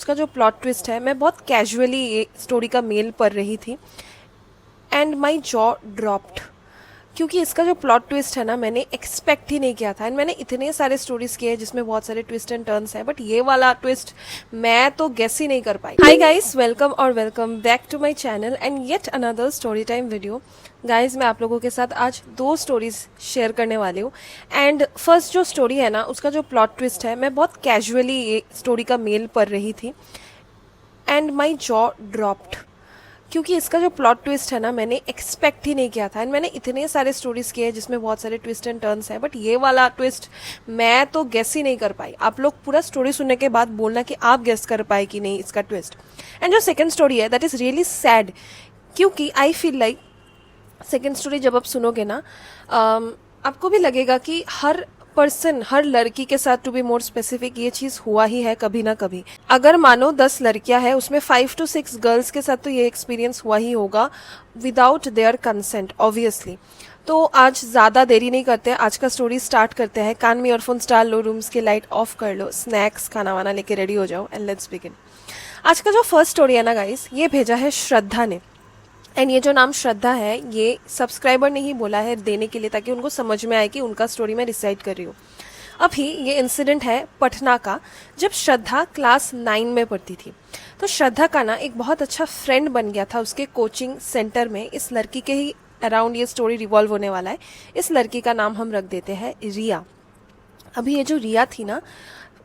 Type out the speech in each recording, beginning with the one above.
उसका जो plot twist है, मैं बहुत कैजुअली ये स्टोरी का मेल पढ़ रही थी एंड माई जॉ ड्रॉप्ड। क्योंकि इसका जो प्लॉट ट्विस्ट है ना, मैंने एक्सपेक्ट ही नहीं किया था। एंड मैंने इतने सारे स्टोरीज किए हैं जिसमें बहुत सारे ट्विस्ट एंड टर्न्स हैं, बट ये वाला ट्विस्ट मैं तो गेस ही नहीं कर पाई। हाय गाइस, वेलकम और welcome back to my channel and yet another story time video. Guys, मैं आप लोगों के साथ आज दो स्टोरीज शेयर करने वाली हूँ। एंड फर्स्ट जो स्टोरी है ना, उसका जो प्लॉट ट्विस्ट है, मैं बहुत कैजुअली ये स्टोरी का मेल पढ़ रही थी एंड माई जॉ ड्रॉप्ड। क्योंकि इसका जो प्लॉट ट्विस्ट है ना, मैंने एक्सपेक्ट ही नहीं किया था। एंड मैंने इतने सारे स्टोरीज किए हैं जिसमें बहुत सारे ट्विस्ट एंड टर्न्स हैं, बट ये वाला ट्विस्ट मैं तो गेस ही नहीं कर पाई। आप लोग पूरा स्टोरी सुनने के बाद बोलना कि आप गेस कर पाए कि नहीं इसका ट्विस्ट। एंड जो सेकंड स्टोरी है, दैट इज़ रियली सैड, क्योंकि I feel like second story जब आप सुनोगे ना, आपको भी लगेगा कि हर पर्सन, हर लड़की के साथ, टू बी मोर स्पेसिफिक, ये चीज हुआ ही है कभी ना कभी। अगर मानो 10 लड़कियां हैं, उसमें 5 to 6 गर्ल्स के साथ तो ये एक्सपीरियंस हुआ ही होगा विदाउट देयर कंसेंट, ऑब्वियसली। तो आज ज़्यादा देरी नहीं करते, आज का स्टोरी स्टार्ट करते हैं। कान में ईयरफोन्स डाल लो, रूम्स की लाइट ऑफ कर लो, स्नैक्स खाना वाना लेके रेडी हो जाओ एंड लेट्स बिगिन। आज का जो फर्स्ट स्टोरी है ना गाइस, ये भेजा है श्रद्धा ने। एंड ये जो नाम श्रद्धा है, ये सब्सक्राइबर ने ही बोला है देने के लिए, ताकि उनको समझ में आए कि उनका स्टोरी मैं रिसाइट कर रही हूँ। अभी ये इंसिडेंट है पटना का, जब श्रद्धा क्लास 9 में पढ़ती थी। तो श्रद्धा का ना एक बहुत अच्छा फ्रेंड बन गया था उसके कोचिंग सेंटर में। इस लड़की के ही अराउंड ये स्टोरी रिवॉल्व होने वाला है। इस लड़की का नाम हम रख देते हैं रिया। अभी ये जो रिया थी ना,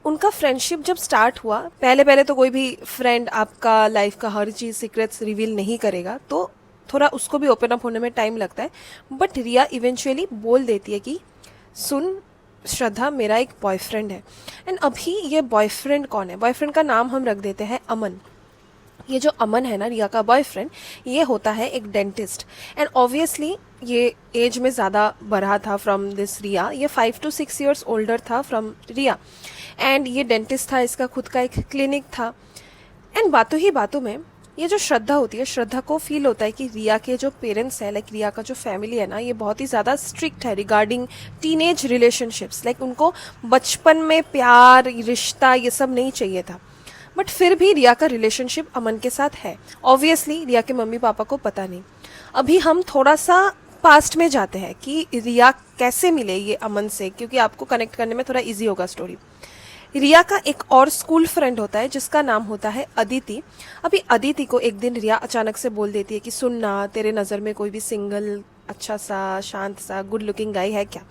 उनका फ्रेंडशिप जब स्टार्ट हुआ, पहले पहले तो कोई भी फ्रेंड आपका लाइफ का हर चीज़ सीक्रेट्स रिवील नहीं करेगा, तो थोड़ा उसको भी ओपन अप होने में टाइम लगता है। बट रिया इवेंचुअली बोल देती है कि सुन श्रद्धा, मेरा एक बॉयफ्रेंड है। एंड अभी ये बॉयफ्रेंड कौन है? बॉयफ्रेंड का नाम हम रख देते हैं अमन। ये जो अमन है ना, रिया का बॉयफ्रेंड, ये होता है एक डेंटिस्ट। एंड ऑब्वियसली ये एज में ज़्यादा बड़ा था फ्रॉम दिस रिया। ये 5 to 6 years ओल्डर था फ्रॉम रिया। एंड ये डेंटिस्ट था, इसका खुद का एक क्लिनिक था। एंड बातों ही बातों में ये जो श्रद्धा होती है, श्रद्धा को फील होता है कि रिया के जो पेरेंट्स है, लाइक रिया का जो फैमिली है ना, ये बहुत ही ज़्यादा स्ट्रिक्ट है रिगार्डिंग टीनेज रिलेशनशिप्स। लाइक उनको बचपन में प्यार, रिश्ता, ये सब नहीं चाहिए था। बट फिर भी रिया का रिलेशनशिप अमन के साथ है। ऑब्वियसली रिया के मम्मी पापा को पता नहीं। अभी हम थोड़ा सा पास्ट में जाते हैं कि रिया कैसे मिले ये अमन से, क्योंकि आपको कनेक्ट करने में थोड़ा इजी होगा स्टोरी। रिया का एक और स्कूल फ्रेंड होता है जिसका नाम होता है अदिति। अभी अदिति को एक दिन रिया अचानक से बोल देती है कि सुन ना, तेरे नज़र में कोई भी सिंगल अच्छा सा, शांत सा, गुड लुकिंग गाय है क्या?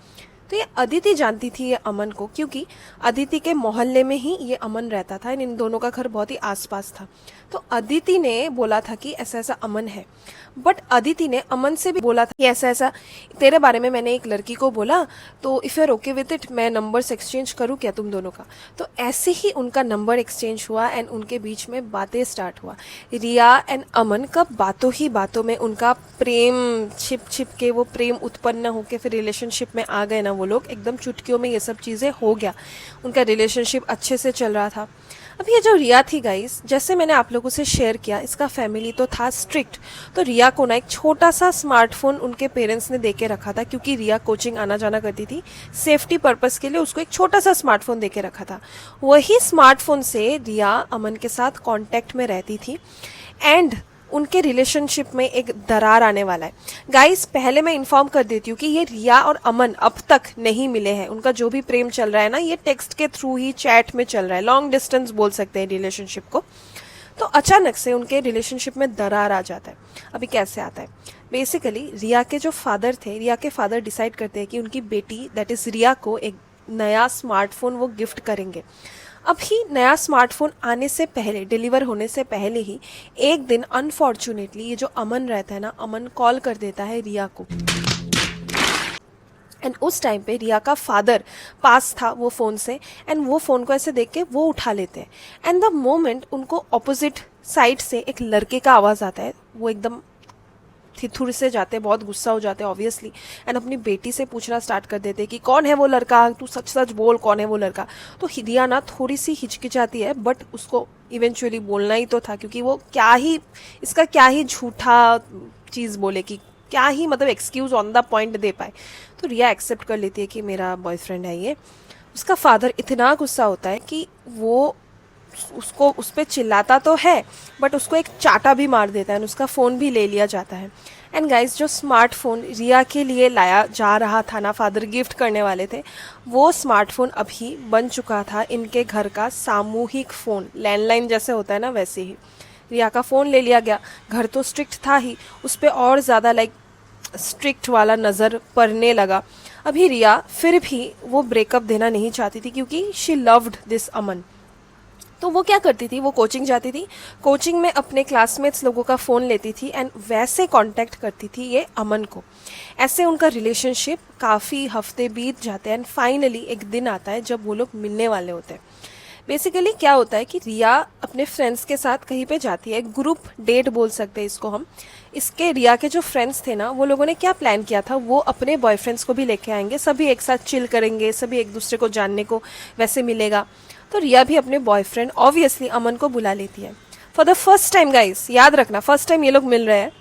तो ये अदिति जानती थी ये अमन को, क्योंकि अदिति के मोहल्ले में ही ये अमन रहता था। इन दोनों का घर बहुत ही आसपास था। तो अदिति ने बोला था कि ऐसा ऐसा अमन है। बट अदिति ने अमन से भी बोला था कि ऐसा ऐसा तेरे बारे में मैंने एक लड़की को बोला, तो if you are okay with it, मैं नंबर्स एक्सचेंज करूँ क्या तुम दोनों का? तो ऐसे ही उनका नंबर एक्सचेंज हुआ एंड उनके बीच में बातें स्टार्ट हुआ। रिया एंड अमन का बातों ही बातों में उनका प्रेम छिप छिप के, वो प्रेम उत्पन्न होकर फिर रिलेशनशिप में आ गए ना वो लोग। एकदम चुटकियों में ये सब चीज़ें हो गया। उनका रिलेशनशिप अच्छे से चल रहा था। अब ये जो रिया थी गाइस, जैसे मैंने आप लोगों से शेयर किया, इसका फैमिली तो था स्ट्रिक्ट। तो रिया को ना एक छोटा सा स्मार्टफोन उनके पेरेंट्स ने दे के रखा था, क्योंकि रिया कोचिंग आना जाना करती थी। सेफ्टी पर्पस के लिए उसको एक छोटा सा स्मार्टफोन दे के रखा था। वही स्मार्टफोन से रिया अमन के साथ कांटेक्ट में रहती थी एंड उनके रिलेशनशिप में एक दरार आने वाला है। गाइस, पहले मैं इन्फॉर्म कर देती हूँ कि ये रिया और अमन अब तक नहीं मिले हैं। उनका जो भी प्रेम चल रहा है ना, ये टेक्स्ट के थ्रू ही, चैट में चल रहा है। लॉन्ग डिस्टेंस बोल सकते हैं रिलेशनशिप को। तो अचानक से उनके रिलेशनशिप में दरार आ जाता है। अभी कैसे आता है? बेसिकली रिया के जो फादर थे, रिया के फादर डिसाइड करते हैं कि उनकी बेटी दैट इज़ रिया को एक नया स्मार्टफोन वो गिफ्ट करेंगे। अभी नया स्मार्टफोन आने से पहले, डिलीवर होने से पहले ही एक दिन अनफॉर्चुनेटली ये जो अमन रहता है ना, अमन कॉल कर देता है रिया को। एंड उस टाइम पे रिया का फादर पास था वो फ़ोन से, एंड वो फ़ोन को ऐसे देख के वो उठा लेते हैं। एंड द मोमेंट उनको ऑपोजिट साइड से एक लड़के का आवाज़ आता है। वो एकदम थिथुर से जाते, बहुत गुस्सा हो जाते ऑब्वियसली, एंड अपनी बेटी से पूछना स्टार्ट कर देते कि कौन है वो लड़का, तू सच सच बोल, कौन है वो लड़का? तो रिया ना थोड़ी सी हिचकिचाती है, बट उसको इवेंचुअली बोलना ही तो था, क्योंकि वो क्या ही, इसका क्या ही झूठा चीज़ बोले, कि क्या ही मतलब एक्सक्यूज ऑन द पॉइंट दे पाए। तो रिया एक्सेप्ट कर लेती है कि मेरा बॉयफ्रेंड है ये। उसका फादर इतना गुस्सा होता है कि वो उसको उस पर चिल्लाता तो है बट उसको एक चाटा भी मार देता है, उसका फ़ोन भी ले लिया जाता है। एंड गाइस, जो स्मार्टफ़ोन रिया के लिए लाया जा रहा था ना, फादर गिफ्ट करने वाले थे, वो स्मार्टफ़ोन अभी बन चुका था इनके घर का सामूहिक फ़ोन। लैंडलाइन जैसे होता है ना, वैसे ही रिया का फ़ोन ले लिया गया। घर तो स्ट्रिक्ट था ही, उस पर और ज़्यादा लाइक स्ट्रिक्ट वाला नज़र पड़ने लगा। अभी रिया फिर भी वो ब्रेकअप देना नहीं चाहती थी क्योंकि शी लव्ड दिस अमन। तो वो क्या करती थी, वो कोचिंग जाती थी, कोचिंग में अपने क्लासमेट्स लोगों का फ़ोन लेती थी एंड वैसे कांटेक्ट करती थी ये अमन को। ऐसे उनका रिलेशनशिप काफ़ी हफ्ते बीत जाते हैं एंड फाइनली एक दिन आता है जब वो लोग मिलने वाले होते हैं। बेसिकली क्या होता है कि रिया अपने फ्रेंड्स के साथ कहीं पे जाती है, ग्रुप डेट बोल सकते हैं इसको हम। इसके रिया के जो फ्रेंड्स थे ना, वो लोगों ने क्या प्लान किया था, वो अपने बॉयफ्रेंड्स को भी लेके आएंगे, सभी एक साथ चिल करेंगे, सभी एक दूसरे को जानने को वैसे मिलेगा। तो रिया भी अपने बॉयफ्रेंड ऑब्वियसली अमन को बुला लेती है for the first time. Guys याद रखना, फर्स्ट टाइम ये लोग मिल रहे हैं।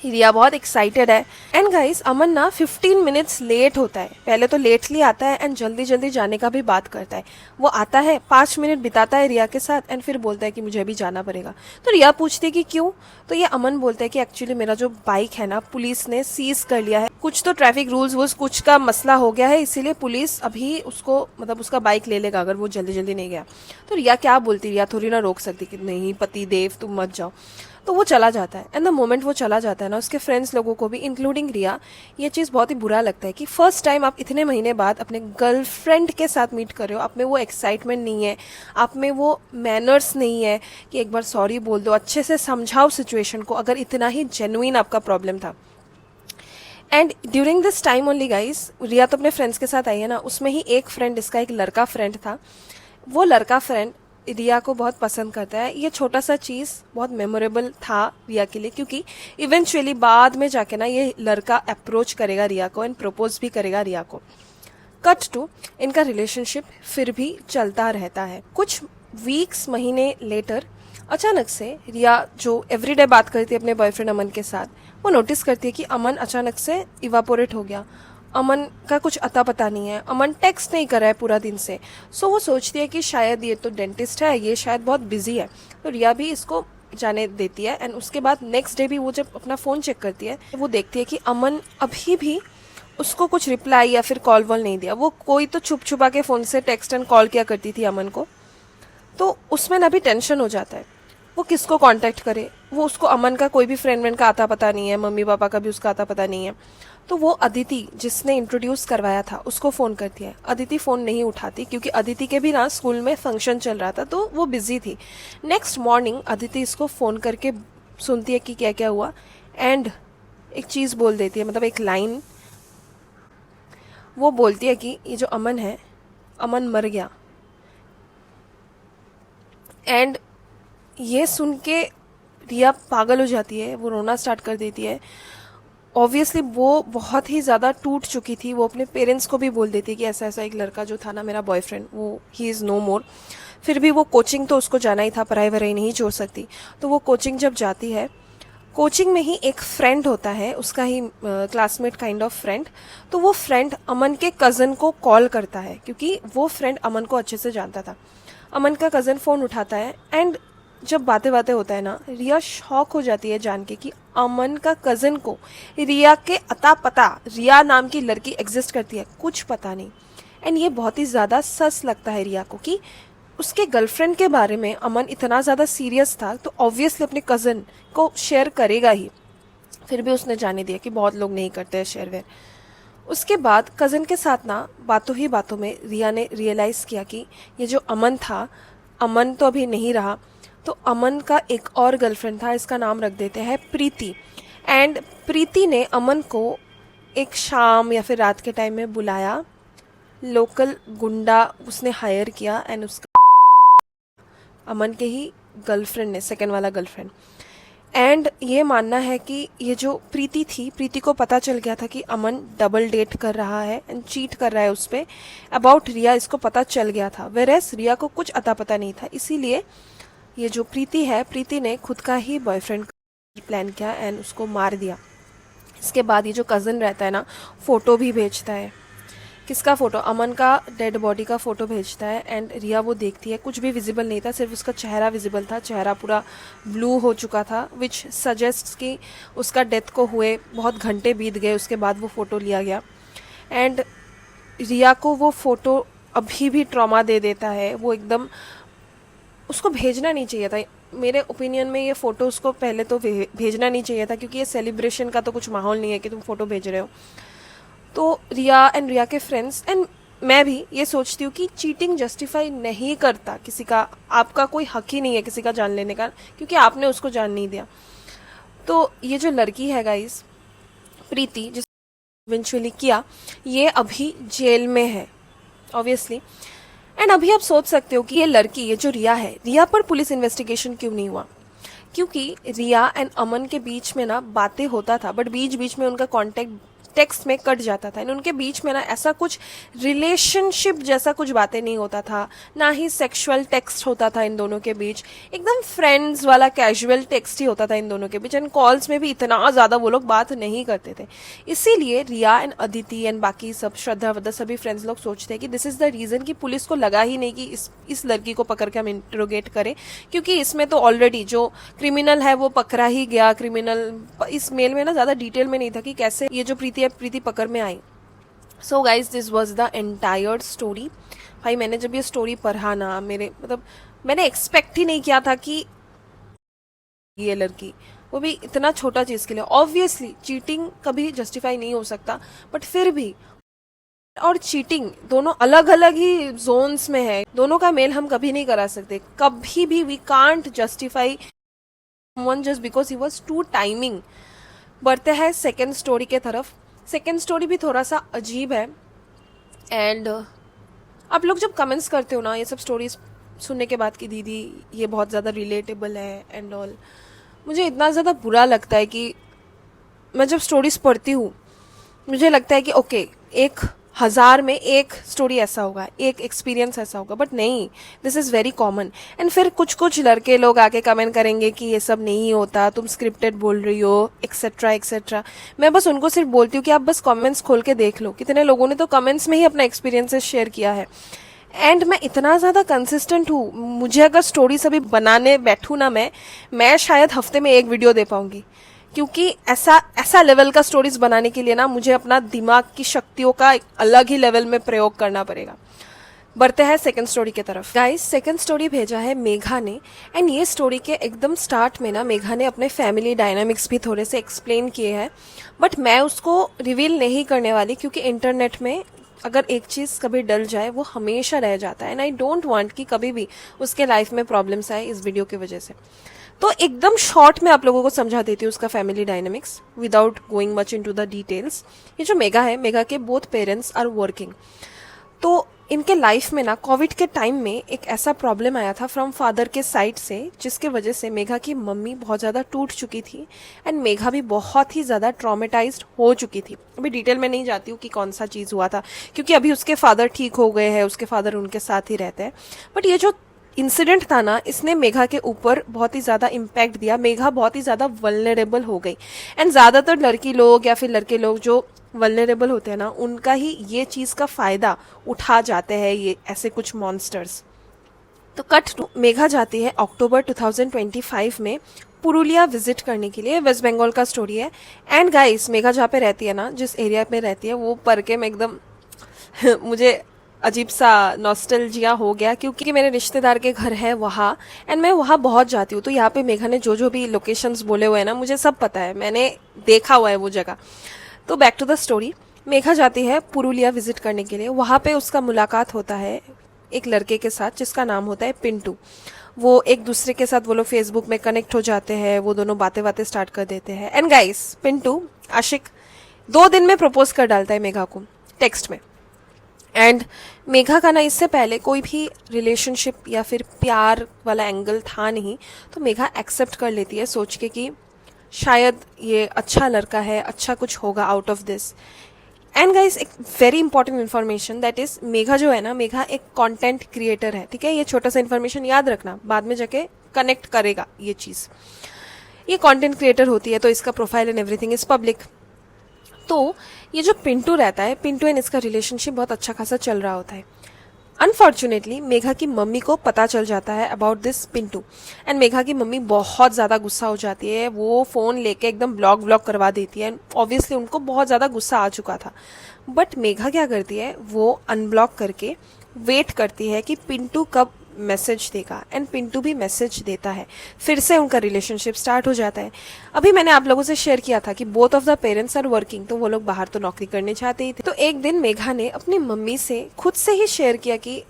रिया बहुत एक्साइटेड है एंड गाइस अमन ना 15 मिनट्स लेट होता है। पहले तो लेटली आता है एंड जल्दी जल्दी जाने का भी बात करता है। वो आता है, 5 मिनट बिताता है रिया के साथ एंड फिर बोलता है कि मुझे अभी जाना पड़ेगा। तो रिया पूछती है कि क्यों, तो ये अमन बोलता है कि एक्चुअली मेरा जो बाइक है ना, पुलिस ने सीज कर लिया है, कुछ तो ट्रैफिक रूल्स वूल्स कुछ का मसला हो गया है, इसीलिए पुलिस अभी उसको मतलब उसका बाइक ले लेगा अगर वो जल्दी जल्दी नहीं गया। तो रिया क्या बोलती, रिया थोड़ी ना रोक सकती कि नहीं पति देव तुम मत जाओ। तो वो चला जाता है एंड द मोमेंट वो चला जाता है ना, उसके फ्रेंड्स लोगों को भी इंक्लूडिंग रिया ये चीज़ बहुत ही बुरा लगता है कि फर्स्ट टाइम आप इतने महीने बाद अपने गर्लफ्रेंड के साथ मीट कर रहे हो, आप में वो एक्साइटमेंट नहीं है, आप में वो मैनर्स नहीं है कि एक बार सॉरी बोल दो, अच्छे से समझाओ सिचुएशन को, अगर इतना ही जेन्युइन आपका प्रॉब्लम था। And during this time only guys, Riya तो अपने फ्रेंड्स के साथ आई है ना, उसमें ही एक फ्रेंड, इसका एक लड़का फ्रेंड था, वो लड़का फ्रेंड रिया को बहुत पसंद करता है। ये छोटा सा चीज़ बहुत मेमोरेबल था रिया के लिए क्योंकि इवेंचुअली बाद में जाके ना ये लड़का अप्रोच करेगा रिया को एंड प्रपोज भी करेगा रिया को। कट टू, इनका रिलेशनशिप फिर भी चलता रहता है। कुछ वीक्स महीने लेटर अचानक से रिया जो एवरीडे बात करती है अपने बॉयफ्रेंड अमन के साथ, वो नोटिस करती है कि अमन अचानक से इवापोरेट हो गया। अमन का कुछ अता पता नहीं है, अमन टेक्स्ट नहीं कर रहा है पूरा दिन से। सो वो सोचती है कि शायद ये तो डेंटिस्ट है, ये शायद बहुत बिजी है। तो रिया भी इसको जाने देती है एंड उसके बाद नेक्स्ट डे भी वो जब अपना फ़ोन चेक करती है, वो देखती है कि अमन अभी भी उसको कुछ रिप्लाई या फिर कॉल वॉल नहीं दिया। वो कोई तो छुप छुपा के फ़ोन से टेक्स्ट एंड कॉल किया करती थी अमन को। तो उसमें ना भी टेंशन हो जाता है, वो किसको कांटेक्ट करे। वो उसको अमन का कोई भी फ्रेंड का आता पता नहीं है, मम्मी पापा का भी उसका आता पता नहीं है। तो वो अदिति जिसने इंट्रोड्यूस करवाया था उसको फ़ोन करती है। अदिति फ़ोन नहीं उठाती क्योंकि अदिति के भी ना स्कूल में फंक्शन चल रहा था, तो वो बिजी थी। नेक्स्ट मॉर्निंग अदिति इसको फ़ोन करके सुनती है कि क्या क्या हुआ एंड एक चीज़ बोल देती है, मतलब एक लाइन वो बोलती है कि ये जो अमन है, अमन मर गया। एंड ये सुन के रिया पागल हो जाती है, वो रोना स्टार्ट कर देती है। ऑब्वियसली वो बहुत ही ज़्यादा टूट चुकी थी। वो अपने पेरेंट्स को भी बोल देती है कि ऐसा ऐसा एक लड़का जो था ना मेरा बॉयफ्रेंड, वो ही इज़ नो मोर। फिर भी वो कोचिंग तो उसको जाना ही था, पढ़ाई वढ़ाई नहीं छोड़ सकती। तो वो कोचिंग जब जाती है, कोचिंग में ही एक फ्रेंड होता है, उसका ही क्लासमेट काइंड ऑफ फ्रेंड। तो वो फ्रेंड अमन के कज़न को कॉल करता है क्योंकि वो फ्रेंड अमन को अच्छे से जानता था। अमन का कज़न फ़ोन उठाता है एंड जब बातें बातें होता है ना, रिया शॉक हो जाती है जान के कि अमन का कज़न को रिया के अता पता, रिया नाम की लड़की एग्जिस्ट करती है, कुछ पता नहीं। एंड ये बहुत ही ज़्यादा सस लगता है रिया को कि उसके गर्लफ्रेंड के बारे में अमन इतना ज़्यादा सीरियस था, तो ऑब्वियसली अपने कज़न को शेयर करेगा ही। फिर भी उसने जाने दिया कि बहुत लोग नहीं करते हैं शेयर वेयर। उसके बाद कज़न के साथ ना बातों ही बातों में रिया ने रियलाइज़ किया कि ये जो अमन था, अमन तो अभी नहीं रहा, तो अमन का एक और गर्लफ्रेंड था, इसका नाम रख देते हैं प्रीति। एंड प्रीति ने अमन को एक शाम या फिर रात के टाइम में बुलाया, लोकल गुंडा उसने हायर किया एंड उसका अमन के ही गर्लफ्रेंड ने, सेकंड वाला गर्लफ्रेंड। एंड ये मानना है कि ये जो प्रीति थी, प्रीति को पता चल गया था कि अमन डबल डेट कर रहा है एंड चीट कर रहा है उस पर अबाउट रिया, इसको पता चल गया था। वेरेस रिया को कुछ अता पता नहीं था, इसीलिए ये जो प्रीति है, प्रीति ने खुद का ही बॉयफ्रेंड प्लान किया एंड उसको मार दिया। इसके बाद ये जो कज़न रहता है ना, फ़ोटो भी भेजता है किसका फ़ोटो, अमन का डेड बॉडी का फ़ोटो भेजता है एंड रिया वो देखती है, कुछ भी विजिबल नहीं था, सिर्फ उसका चेहरा विजिबल था, चेहरा पूरा ब्लू हो चुका था, विच सजेस्ट कि उसका डेथ को हुए बहुत घंटे बीत गए, उसके बाद वो फ़ोटो लिया गया। एंड रिया को वो फ़ोटो अभी भी ट्रॉमा दे देता है, वो एकदम, उसको भेजना नहीं चाहिए था मेरे ओपिनियन में, ये फ़ोटो उसको पहले तो भेजना नहीं चाहिए था, क्योंकि ये सेलिब्रेशन का तो कुछ माहौल नहीं है कि तुम फ़ोटो भेज रहे हो। तो रिया एंड रिया के फ्रेंड्स एंड मैं भी ये सोचती हूँ कि चीटिंग जस्टिफाई नहीं करता किसी का, आपका कोई हक ही नहीं है किसी का जान लेने का, क्योंकि आपने उसको जान नहीं दिया। तो ये जो लड़की है गाइस, प्रीति, जिस इवेंचुअली किया, ये अभी जेल में है ऑब्वियसली। एंड अभी आप सोच सकते हो कि ये लड़की, ये जो रिया है, रिया पर पुलिस इन्वेस्टिगेशन क्यों नहीं हुआ? क्योंकि रिया एंड अमन के बीच में ना बातें होता था, बट बीच बीच में उनका कांटेक्ट टेक्स्ट में कट जाता था। उनके बीच में ना ऐसा कुछ रिलेशनशिप जैसा कुछ बातें नहीं होता था, ना ही सेक्सुअल टेक्स्ट होता था इन दोनों के बीच, एकदम फ्रेंड्स वाला कैजुअल टेक्स्ट ही होता था इन दोनों के बीच। एंड कॉल्स में भी इतना ज़्यादा वो लोग बात नहीं करते थे। इसीलिए रिया एंड अदिति एंड बाकी सब, श्रद्धा वद्धा, सभी फ्रेंड्स लोग सोचते हैं कि दिस इज़ द रीज़न कि पुलिस को लगा ही नहीं कि इस लड़की को पकड़ के हम इंट्रोगेट करें, क्योंकि इसमें तो ऑलरेडी जो क्रिमिनल है वो पकड़ा ही गया। क्रिमिनल इस मेल में ना ज़्यादा डिटेल में नहीं था कि कैसे ये जो प्रीति पकड़ में आई। So guys, this was the entire story. भाई मैंने जब ये स्टोरी पढ़ा ना, मैंने एक्सपेक्ट ही नहीं किया था कि ये लड़की, वो भी इतना छोटा चीज़ के लिए, ऑब्वियसली चीटिंग कभी जस्टिफाई नहीं हो सकता, बट फिर भी, और चीटिंग दोनों अलग अलग ही जोन्स में है, दोनों का मेल हम कभी नहीं करा सकते, कभी भी we can't justify one just because he was two timing. बढ़ते हैं सेकेंड स्टोरी के तरफ। सेकेंड स्टोरी भी थोड़ा सा अजीब है। एंड आप लोग जब कमेंट्स करते हो ना ये सब स्टोरीज सुनने के बाद कि दीदी ये बहुत ज़्यादा रिलेटेबल है एंड ऑल, मुझे इतना ज़्यादा बुरा लगता है कि मैं जब स्टोरीज पढ़ती हूँ मुझे लगता है कि ओके, 1000 में एक स्टोरी ऐसा होगा, एक एक्सपीरियंस ऐसा होगा, बट नहीं, this is very common. And फिर कुछ लड़के लोग आके कमेंट करेंगे कि ये सब नहीं होता, तुम स्क्रिप्टेड बोल रही हो, एक्सेट्रा एक्सेट्रा। मैं बस उनको सिर्फ बोलती हूँ कि आप बस कमेंट्स खोल के देख लो, कितने लोगों ने तो कमेंट्स में ही अपना एक्सपीरियंसेस शेयर किया है। एंड मैं इतना ज़्यादा कंसिस्टेंट हूँ, मुझे अगर स्टोरीज अभी बनाने बैठूँ ना, मैं शायद हफ्ते में एक वीडियो दे पाऊँगी, क्योंकि ऐसा लेवल का स्टोरीज बनाने के लिए ना मुझे अपना दिमाग की शक्तियों का एक अलग ही लेवल में प्रयोग करना पड़ेगा। बढ़ते हैं सेकंड स्टोरी की तरफ। गाइस, सेकंड स्टोरी भेजा है मेघा ने। एंड ये स्टोरी के एकदम स्टार्ट में ना मेघा ने अपने फैमिली डायनामिक्स भी थोड़े से एक्सप्लेन किए हैं, बट मैं उसको रिवील नहीं करने वाली, क्योंकि इंटरनेट में अगर एक चीज़ कभी डल जाए वो हमेशा रह जाता है। एंड आई डोंट वांट कि कभी भी उसके लाइफ में प्रॉब्लम्स आए इस वीडियो की वजह से। तो एकदम शॉर्ट में आप लोगों को समझा देती हूँ उसका family dynamics without going much into the details. ये जो मेघा है, मेघा के बोथ पेरेंट्स आर वर्किंग। तो इनके लाइफ में ना कोविड के टाइम में एक ऐसा प्रॉब्लम आया था फ्रॉम फादर के साइड से, जिसके वजह से मेघा की मम्मी बहुत ज़्यादा टूट चुकी थी एंड मेघा भी बहुत ही ज़्यादा ट्रॉमेटाइज्ड हो चुकी थी। अभी डिटेल में नहीं जाती हूँ कि कौन सा चीज़ हुआ था, क्योंकि अभी उसके फादर ठीक हो गए हैं, उसके फादर उनके साथ ही रहते हैं। बट ये जो इंसिडेंट था ना, इसने मेघा के ऊपर बहुत ही ज़्यादा इम्पैक्ट दिया। मेघा बहुत ही ज़्यादा वल्नरेबल हो गई। एंड ज़्यादातर लड़की लोग या फिर लड़के लोग जो वल्नरेबल होते हैं ना, उनका ही ये चीज़ का फ़ायदा उठा जाते हैं ये ऐसे कुछ मॉन्स्टर्स। तो कट टू, मेघा जाती है अक्टूबर 2025 में पुरुलिया विजिट करने के लिए। वेस्ट बंगाल का स्टोरी है। एंड गाइस, मेघा जहाँ पे रहती है ना, जिस एरिया में रहती है, वो पढ़ के मैं एकदम मुझे अजीब सा नॉस्टैल्जिया हो गया, क्योंकि मेरे रिश्तेदार के घर है वहाँ एंड मैं वहाँ बहुत जाती हूँ। तो यहाँ पे मेघा ने जो भी लोकेशंस बोले हुए हैं ना, मुझे सब पता है, मैंने देखा हुआ है वो जगह। तो back to the story, Megha जाती है पुरुलिया विजिट करने के लिए। वहाँ पे उसका मुलाकात होता है एक लड़के के साथ जिसका नाम होता है पिंटू। वो एक दूसरे के साथ वो लोग फेसबुक में कनेक्ट हो जाते हैं, वो दोनों बातें स्टार्ट कर देते हैं। एंड गाइस, पिंटू आशिक 2 दिन में प्रपोज कर डालता है मेघा को टेक्स्ट में। एंड मेघा का ना इससे पहले कोई भी रिलेशनशिप या फिर प्यार वाला एंगल था नहीं, तो मेघा एक्सेप्ट कर लेती है सोच के कि शायद ये अच्छा लड़का है, अच्छा कुछ होगा out of this. And guys, एक very important information, that is Megha जो है ना, मेघा एक कंटेंट क्रिएटर है, ठीक है। ये छोटा सा इन्फॉर्मेशन याद रखना, बाद में जाके कनेक्ट करेगा ये चीज़। ये कंटेंट क्रिएटर होती है, तो इसका profile and everything is public. तो ये जो पिंटू रहता है, पिंटू एंड इसका रिलेशनशिप बहुत अच्छा खासा चल रहा होता है। अनफॉर्चुनेटली मेघा की मम्मी को पता चल जाता है about this Pintu, and Megha की मम्मी बहुत ज़्यादा गुस्सा हो जाती है। वो फ़ोन लेके एकदम ब्लॉक करवा देती है, एंड ऑब्वियसली उनको बहुत ज़्यादा गुस्सा आ चुका था। बट मेघा क्या करती है, वो अनब्लॉक करके वेट करती है कि पिंटू कब मैसेज देगा, एंड पिंटू भी मैसेज देता है। फिर से उनका रिलेशनशिप स्टार्ट हो जाता है। अभी मैंने आप लोगों से शेयर किया था कि both of the parents are working, तो वो लोग बाहर तो नौकरी करने चाहते ही थे। तो एक दिन मेघा ने अपनी मम्मी से खुद से ही शेयर किया कि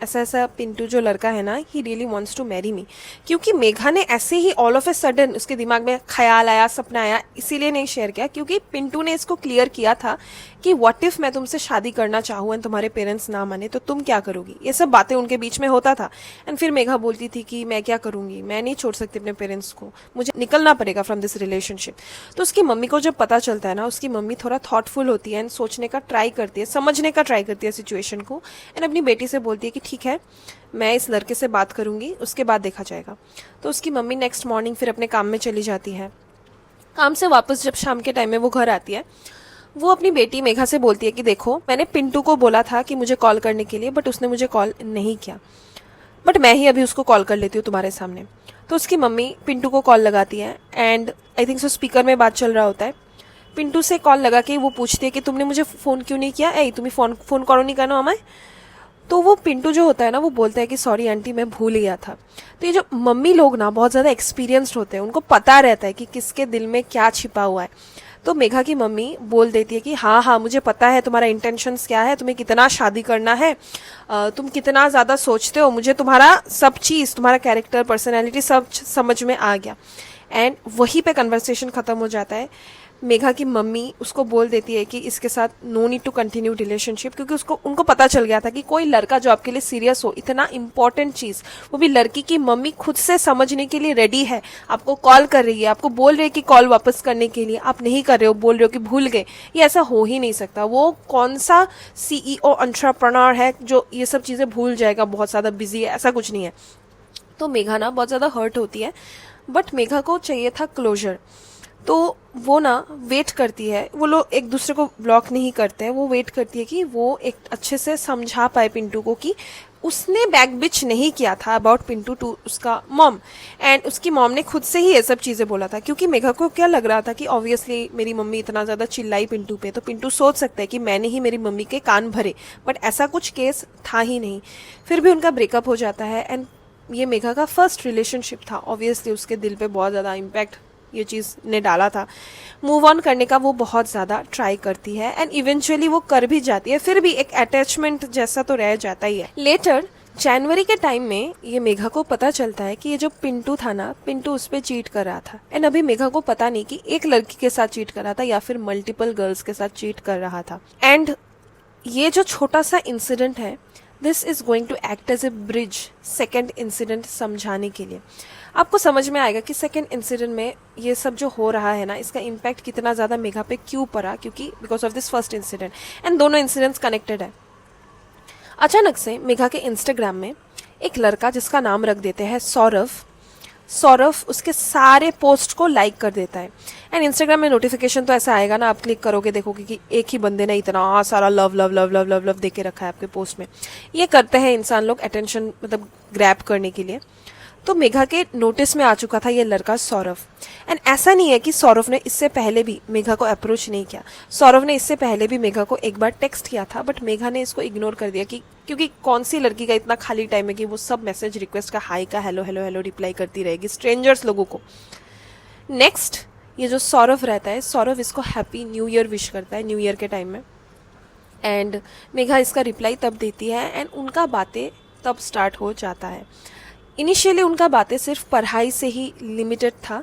ऐसा ऐसा पिंटू जो लड़का है ना, he really wants to marry me. क्योंकि मेघा ने ऐसे ही ऑल ऑफ ए सडन उसके दिमाग में ख्याल आया, सपना आया, इसीलिए नहीं शेयर किया, क्योंकि पिंटू ने इसको क्लियर किया था कि व्हाट इफ मैं तुमसे शादी करना चाहूँ एंड तुम्हारे पेरेंट्स ना माने तो तुम क्या करोगी। ये सब बातें उनके बीच में होता था। एंड फिर मेघा बोलती थी कि मैं क्या करूँगी, मैं नहीं छोड़ सकती अपने पेरेंट्स को, मुझे निकलना पड़ेगा फ्रॉम दिस रिलेशनशिप। तो उसकी मम्मी को जब पता चलता है ना, उसकी मम्मी थोड़ा थॉटफुल होती है एंड सोचने का ट्राई करती है, समझने का ट्राई करती है सिचुएशन को, एंड अपनी बेटी से बोलती है कि ठीक है, मैं इस लड़के से बात करूंगी, उसके बाद देखा जाएगा। तो उसकी मम्मी नेक्स्ट मॉर्निंग फिर अपने काम में चली जाती है। काम से वापस जब शाम के टाइम में वो घर आती है, वो अपनी बेटी मेघा से बोलती है कि देखो, मैंने पिंटू को बोला था कि मुझे कॉल करने के लिए, बट उसने मुझे कॉल नहीं किया, बट मैं ही अभी उसको कॉल कर लेती हूँ तुम्हारे सामने। तो उसकी मम्मी पिंटू को कॉल लगाती है, and I think so speaker में बात चल रहा होता है। पिंटू से कॉल लगा के वो पूछती है कि तुमने मुझे फ़ोन क्यों नहीं किया, ए तुम्हें फ़ोन करो नहीं करना हमें। तो वो पिंटू जो होता है ना, वो बोलता है कि सॉरी आंटी, मैं भूल गया था। तो ये जो मम्मी लोग ना बहुत ज़्यादा एक्सपीरियंस्ड होते हैं, उनको पता रहता है कि किसके दिल में क्या छिपा हुआ है। तो मेघा की मम्मी बोल देती है कि हाँ हाँ, मुझे पता है तुम्हारा इंटेंशंस क्या है, तुम्हें कितना शादी करना है, तुम कितना ज़्यादा सोचते हो, मुझे तुम्हारा सब चीज़, तुम्हारा कैरेक्टर, पर्सनैलिटी सब समझ में आ गया। एंड वहीं पे कन्वर्सेशन ख़त्म हो जाता है। मेघा की मम्मी उसको बोल देती है कि इसके साथ no need to continue relationship, क्योंकि उनको पता चल गया था कि कोई लड़का जो आपके लिए सीरियस हो, इतना इंपॉर्टेंट चीज़, वो भी लड़की की मम्मी खुद से समझने के लिए रेडी है, आपको कॉल कर रही है, आपको बोल रही है कि कॉल वापस करने के लिए, आप नहीं कर रहे हो, बोल रहे हो कि भूल गए, ये ऐसा हो ही नहीं सकता। वो कौन सा CEO एंटरप्रेन्योर है जो ये सब चीज़ें भूल जाएगा, बहुत ज़्यादा बिजी है, ऐसा कुछ नहीं है। तो मेघा ना बहुत ज़्यादा हर्ट होती है, बट मेघा को चाहिए था क्लोजर। तो वो ना वेट करती है, वो लोग एक दूसरे को ब्लॉक नहीं करते हैं, वो वेट करती है कि वो एक अच्छे से समझा पाए पिंटू को कि उसने बैक बिच नहीं किया था अबाउट पिंटू टू उसका मॉम, एंड उसकी मॉम ने खुद से ही ये सब चीज़ें बोला था। क्योंकि मेघा को क्या लग रहा था कि ऑब्वियसली मेरी मम्मी इतना ज़्यादा चिल्लाई पिंटू पे, तो पिंटू सोच सकता है कि मैंने ही मेरी मम्मी के कान भरे, बट ऐसा कुछ केस था ही नहीं। फिर भी उनका ब्रेकअप हो जाता है, एंड ये मेघा का फर्स्ट रिलेशनशिप था, ऑब्वियसली उसके दिल पे बहुत ज़्यादा इम्पैक्ट ये चीज़ ने डाला था। मूव ऑन करने का वो बहुत ज़्यादा ट्राई करती है, एंड इवेंचुअली वो कर भी जाती है, फिर भी एक अटैचमेंट जैसा तो रह जाता ही है। लेटर जनवरी के टाइम में ये मेघा को पता चलता है कि ये जो पिंटू था ना, पिंटू उस पर चीट कर रहा था। एंड अभी मेघा को पता नहीं कि एक लड़की के साथ चीट कर रहा था या फिर मल्टीपल गर्ल्स के साथ चीट कर रहा था। एंड ये जो छोटा सा इंसिडेंट है, this is going to act as a bridge second incident समझाने के लिए। आपको समझ में आएगा कि सेकेंड इंसिडेंट में ये सब जो हो रहा है ना, इसका इम्पैक्ट कितना ज़्यादा मेघा पे क्यों पड़ा, क्योंकि because of this first incident, and दोनों इंसिडेंट्स कनेक्टेड है। अचानक से मेघा के इंस्टाग्राम में एक लड़का जिसका नाम रख देते हैं सौरभ उसके सारे पोस्ट को लाइक कर देता है। एंड इंस्टाग्राम में नोटिफिकेशन तो ऐसा आएगा ना, आप क्लिक करोगे देखोगे कि एक ही बंदे ने इतना सारा love love love love love love दे के रखा है आपके पोस्ट में। ये करते हैं इंसान लोग अटेंशन मतलब ग्रैब करने के लिए। तो मेघा के नोटिस में आ चुका था ये लड़का सौरभ। एंड ऐसा नहीं है कि सौरभ ने इससे पहले भी मेघा को अप्रोच नहीं किया, सौरभ ने इससे पहले भी मेघा को एक बार टेक्स्ट किया था, बट मेघा ने इसको इग्नोर कर दिया कि क्योंकि कौन सी लड़की का इतना खाली टाइम है कि वो सब मैसेज रिक्वेस्ट का हाई का हेलो हेलो हेलो रिप्लाई करती रहेगी स्ट्रेंजर्स लोगों को। नेक्स्ट ये जो सौरभ रहता है, सौरभ इसको हैप्पी न्यू ईयर विश करता है न्यू ईयर के टाइम में, एंड मेघा इसका रिप्लाई तब देती है, एंड उनका बातें तब स्टार्ट हो जाता है। इनिशियली उनका बातें सिर्फ पढ़ाई से ही लिमिटेड था,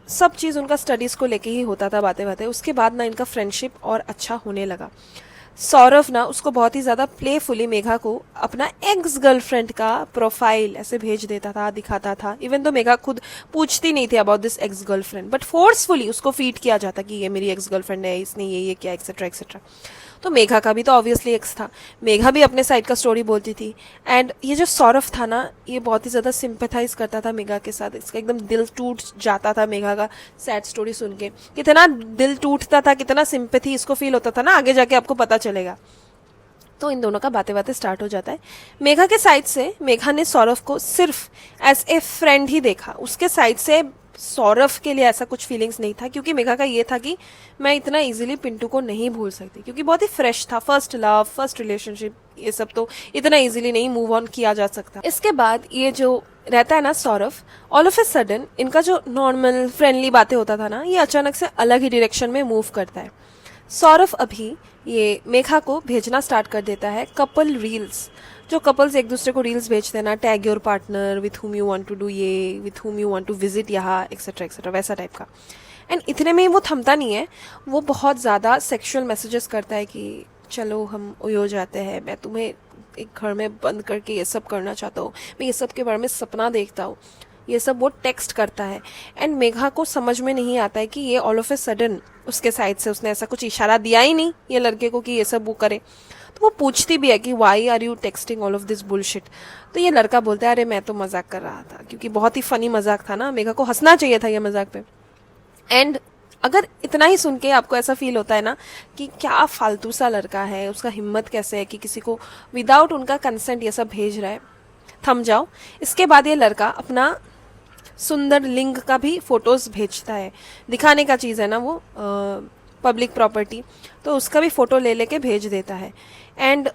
सब चीज़ उनका स्टडीज़ को लेके ही होता था बातें बातें। उसके बाद ना इनका फ्रेंडशिप और अच्छा होने लगा। सौरभ ना उसको बहुत ही ज़्यादा प्लेफुली मेघा को अपना एक्स गर्लफ्रेंड का प्रोफाइल ऐसे भेज देता था, दिखाता था। इवन तो मेघा खुद पूछती नहीं थी about this ex girlfriend, but forcefully उसको फीड किया जाता कि ये मेरी एक्स गर्लफ्रेंड है, इसने ये किया, एक्सेट्रा एक्सेट्रा। तो मेघा का भी तो ऑब्वियसली एक्स था, मेघा भी अपने साइड का स्टोरी बोलती थी। एंड ये जो सौरभ था ना, ये बहुत ही ज़्यादा सिंपैथाइज करता था मेघा के साथ। इसका एकदम दिल टूट जाता था मेघा का सैड स्टोरी सुन के। कितना दिल टूटता था, कितना सिंपैथी इसको फील होता था ना, आगे जाके आपको पता चलेगा। तो इन दोनों का बातें बातें स्टार्ट हो जाता है। मेघा के साइड से मेघा ने सौरभ को सिर्फ एज ए फ्रेंड ही देखा। उसके साइड से सौरभ के लिए ऐसा कुछ फीलिंग्स नहीं था, क्योंकि मेघा का ये था कि मैं इतना इजीली पिंटू को नहीं भूल सकती, क्योंकि बहुत ही फ्रेश था, फर्स्ट लव, फर्स्ट रिलेशनशिप, ये सब तो इतना इजीली नहीं मूव ऑन किया जा सकता। इसके बाद ये जो रहता है ना Saurabh, all of a sudden इनका जो नॉर्मल फ्रेंडली बातें होता था ना, ये अचानक से अलग ही डायरेक्शन में मूव करता है। सौरभ अभी ये मेघा को भेजना स्टार्ट कर देता है कपल रील्स। जो कपल्स एक दूसरे को रील्स भेजते हैं ना, tag your partner with whom you want to do ये, with whom you want to visit यहाँ, एक्सेट्रा एक्सेट्रा, वैसा टाइप का। एंड इतने में ही वो थमता नहीं है, वो बहुत ज़्यादा सेक्सुअल मैसेजेस करता है कि चलो हम ओयो जाते हैं, मैं तुम्हें एक घर में बंद करके ये सब करना चाहता हूँ, मैं ये सब के बारे में सपना देखता हूँ, ये सब वो टेक्स्ट करता है। एंड मेघा को समझ में नहीं आता है कि ये ऑल ऑफ ए सडन उसके साइड से उसने ऐसा कुछ इशारा दिया ही नहीं ये लड़के को कि ये सब वो करे। तो वो पूछती भी है कि why are you texting all of this bullshit. तो ये लड़का बोलता है अरे मैं तो मजाक कर रहा था, क्योंकि बहुत ही फनी मजाक था ना, मेघा को हंसना चाहिए था ये मजाक पे। एंड अगर इतना ही सुन के आपको ऐसा फील होता है ना कि क्या फालतू सा लड़का है, उसका हिम्मत कैसे है कि किसी को विदाउट उनका कंसेंट ये सब भेज रहा है, थम जाओ। इसके बाद ये लड़का अपना सुंदर लिंग का भी फोटोज भेजता है, दिखाने का चीज़ है ना वो, पब्लिक प्रॉपर्टी, तो उसका भी फोटो ले लेके भेज देता है। एंड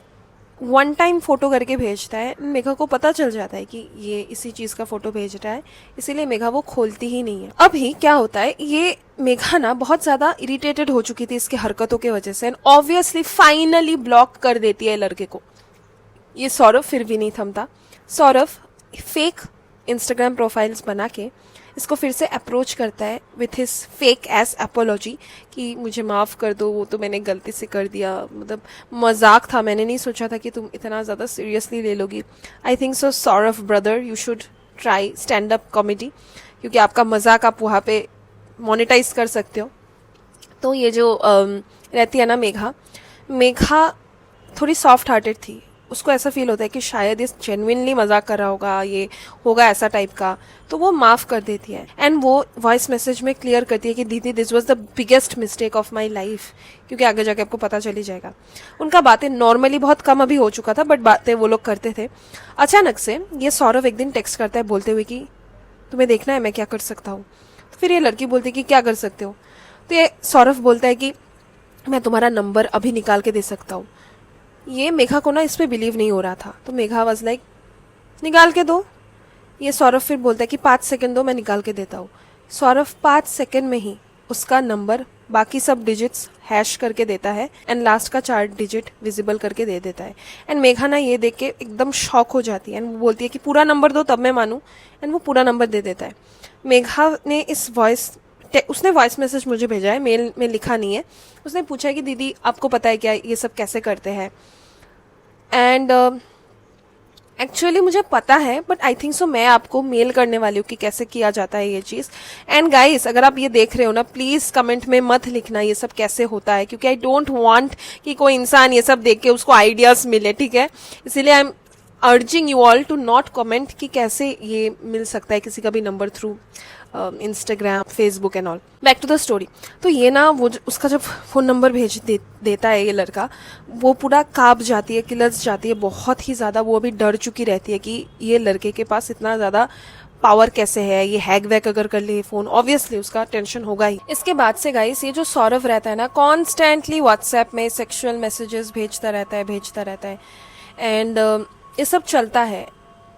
वन टाइम फोटो करके भेजता है। मेघा को पता चल जाता है कि ये इसी चीज़ का फोटो भेज रहा है, इसीलिए मेघा वो खोलती ही नहीं है। अभी क्या होता है, ये मेघा ना बहुत ज़्यादा इरिटेटेड हो चुकी थी इसकी हरकतों की वजह से, एंड ऑब्वियसली फाइनली ब्लॉक कर देती है लड़के को। ये सौरभ फिर भी नहीं थमता। सौरभ फेक इंस्टाग्राम प्रोफाइल्स बना के इसको फिर से अप्रोच करता है with his fake S apology कि मुझे माफ़ कर दो, वो तो मैंने गलती से कर दिया, मतलब मजाक था, मैंने नहीं सोचा था कि तुम इतना ज़्यादा सीरियसली ले लोगी। I think so Saurabh brother, you should try stand up comedy, क्योंकि आपका मजाक आप वहाँ पे मोनेटाइज कर सकते हो। तो ये जो रहती है ना मेघा, मेघा थोड़ी सॉफ्ट हार्टेड थी, उसको ऐसा फील होता है कि शायद ये जेन्युइनली मजाक कर रहा होगा, ये होगा ऐसा टाइप का, तो वो माफ़ कर देती है। एंड वो वॉइस मैसेज में क्लियर करती है कि दीदी this was the biggest mistake of my life, क्योंकि आगे जाके आपको पता चल ही जाएगा। उनका बातें नॉर्मली बहुत कम अभी हो चुका था, बट बातें वो लोग करते थे। अचानक से ये सौरभ एक दिन टेक्स्ट करता है बोलते हुए कि तुम्हें देखना है मैं क्या कर सकता हूँ। तो फिर ये लड़की बोलती है कि क्या कर सकते हो। तो ये सौरभ बोलता है कि मैं तुम्हारा नंबर अभी निकाल के दे सकता हूँ। ये मेघा को ना इस पर बिलीव नहीं हो रहा था, तो मेघा वाज लाइक निकाल के दो। ये सौरभ फिर बोलता है कि 5 सेकंड दो, मैं निकाल के देता हूँ। सौरभ 5 सेकंड में ही उसका नंबर बाकी सब डिजिट्स हैश करके देता है एंड लास्ट का 4 डिजिट विजिबल करके दे देता है। एंड मेघा ना ये देख के एकदम शॉक हो जाती है एंड वो बोलती है कि पूरा नंबर दो तब मैं मानूँ, एंड वो पूरा नंबर दे देता है। मेघा ने उसने वॉइस मैसेज मुझे भेजा है, मेल में लिखा नहीं है। उसने पूछा है कि दीदी आपको पता है क्या ये सब कैसे करते हैं। एंड एक्चुअली मुझे पता है, बट आई थिंक सो मैं आपको मेल करने वाली हूँ कि कैसे किया जाता है ये चीज़। एंड गाइस अगर आप ये देख रहे हो ना, प्लीज़ कमेंट में मत लिखना ये सब कैसे होता है, क्योंकि आई डोंट वांट कि कोई इंसान ये सब देख के उसको आइडियाज़ मिले, ठीक है। इसीलिए I am urging you all to not comment कि कैसे ये मिल सकता है किसी का भी number through Instagram, Facebook and all. Back to the story. तो ये ना वो उसका जब फ़ोन नंबर भेज देता है ये लड़का, वो पूरा काँप जाती है, किलस जाती है बहुत ही ज़्यादा। वो अभी डर चुकी रहती है कि ये लड़के के पास इतना ज़्यादा पावर कैसे है, ये हैक वैक अगर कर ले फ़ोन, ऑब्वियसली उसका टेंशन होगा ही। इसके बाद से गाइस ये जो सौरभ रहता है ना, कॉन्स्टेंटली व्हाट्सएप में सेक्सुअल मैसेजेस भेजता रहता है एंड ये सब चलता है।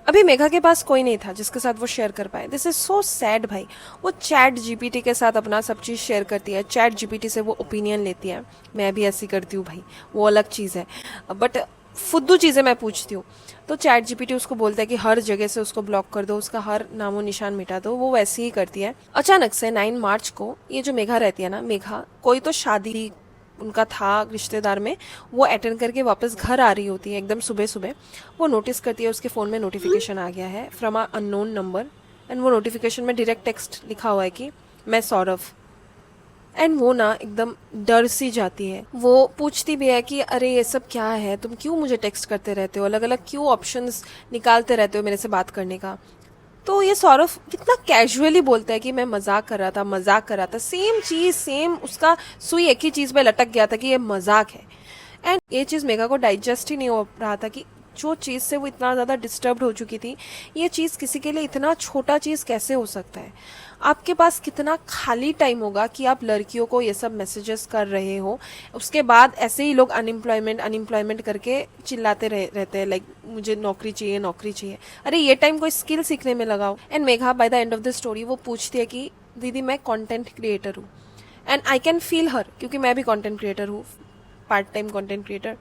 अभी मेघा के पास कोई नहीं था जिसके साथ वो शेयर कर पाए। दिस इज सो सैड भाई। वो चैट जीपीटी के साथ अपना सब चीज़ शेयर करती है, चैट जीपीटी से वो ओपिनियन लेती है। मैं भी ऐसी करती हूँ भाई, वो अलग चीज़ है, बट फुद्दू चीज़ें मैं पूछती हूँ। तो चैट जीपीटी उसको बोलता है कि हर जगह से उसको ब्लॉक कर दो, उसका हर नामो निशान मिटा दो, वो वैसे ही करती है। अचानक से 9 मार्च को ये जो मेघा रहती है ना, मेघा कोई तो शादी उनका था रिश्तेदार में, वो अटेंड करके वापस घर आ रही होती है एकदम सुबह सुबह। वो नोटिस करती है उसके फ़ोन में नोटिफिकेशन आ गया है from a unknown number, and वो नोटिफिकेशन में डायरेक्ट टेक्स्ट लिखा हुआ है कि मैं सौरभ। एंड वो ना एकदम डर सी जाती है। वो पूछती भी है कि अरे ये सब क्या है, तुम क्यों मुझे टेक्स्ट करते रहते हो, अलग अलग क्यों ऑप्शंस निकालते रहते हो मेरे से बात करने का। तो ये सौरभ कितना कैजुअली बोलता है कि मैं मजाक कर रहा था, मजाक कर रहा था। सेम चीज़, सेम उसका सुई एक ही चीज़ पे लटक गया था कि ये मजाक है। एंड ये चीज़ मेघा को डाइजेस्ट ही नहीं हो रहा था कि जो चीज़ से वो इतना ज़्यादा डिस्टर्ब्ड हो चुकी थी, ये चीज़ किसी के लिए इतना छोटा चीज़ कैसे हो सकता है। आपके पास कितना खाली टाइम होगा कि आप लड़कियों को ये सब मैसेजेस कर रहे हो, उसके बाद ऐसे ही लोग अनएम्प्लॉयमेंट अनएम्प्लॉयमेंट करके चिल्लाते रहते हैं लाइक मुझे नौकरी चाहिए, नौकरी चाहिए। अरे ये टाइम कोई स्किल सीखने में लगाओ। And Megha by the end of the story वो पूछती है कि दीदी मैं कंटेंट क्रिएटर हूँ, एंड आई कैन फील हर, क्योंकि मैं भी कंटेंट क्रिएटर हूँ, पार्ट टाइम कंटेंट क्रिएटर।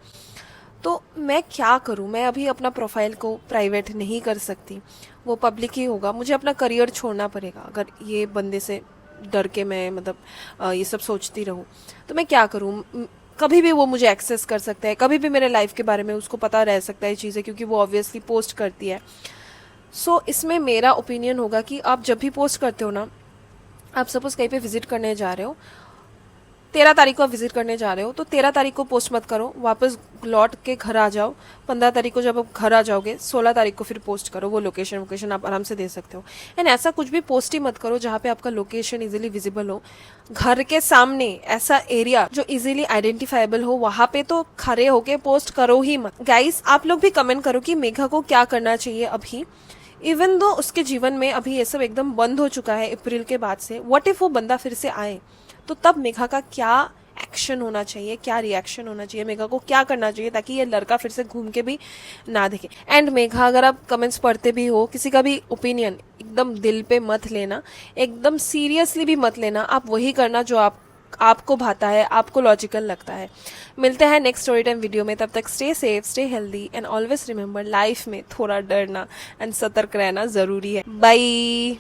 तो मैं क्या करूं, मैं अभी अपना प्रोफाइल को प्राइवेट नहीं कर सकती, वो पब्लिक ही होगा, मुझे अपना करियर छोड़ना पड़ेगा अगर ये बंदे से डर के मैं मतलब ये सब सोचती रहूं। तो मैं क्या करूं, कभी भी वो मुझे एक्सेस कर सकता है, कभी भी मेरे लाइफ के बारे में उसको पता रह सकता है चीज़ें, क्योंकि वो ऑब्वियसली पोस्ट करती है। सो इसमें मेरा ओपिनियन होगा कि आप जब भी पोस्ट करते हो ना, आप सपोज कहीं पे विजिट करने जा रहे हो, 13 तारीख को आप विजिट करने जा रहे हो, तो 13 तारीख को पोस्ट मत करो, वापस लौट के घर आ जाओ। 15 तारीख को जब आप घर आ जाओगे, 16 तारीख को फिर पोस्ट करो, वो लोकेशन आप आराम से दे सकते हो। एंड ऐसा कुछ भी पोस्ट ही मत करो जहाँ पे आपका लोकेशन इजीली विजिबल हो। घर के सामने ऐसा एरिया जो इजीली आइडेंटिफाइबल हो, वहाँ पे तो खड़े होके पोस्ट करो ही मत। गाइस आप लोग भी कमेंट करो कि मेघा को क्या करना चाहिए अभी, इवन दो उसके जीवन में अभी ये सब एकदम बंद हो चुका है अप्रैल के बाद से। व्हाट इफ वो बंदा फिर से आए, तो तब मेघा का क्या एक्शन होना चाहिए, क्या रिएक्शन होना चाहिए, मेघा को क्या करना चाहिए ताकि ये लड़का फिर से घूम के भी ना देखे। एंड मेघा अगर आप कमेंट्स पढ़ते भी हो, किसी का भी ओपिनियन एकदम दिल पे मत लेना, एकदम सीरियसली भी मत लेना, आप वही करना जो आपको भाता है, आपको लॉजिकल लगता है। मिलते हैं नेक्स्ट स्टोरी टाइम वीडियो में, तब तक stay safe, stay healthy and always remember life में थोड़ा डरना एंड सतर्क रहना जरूरी है। बाय।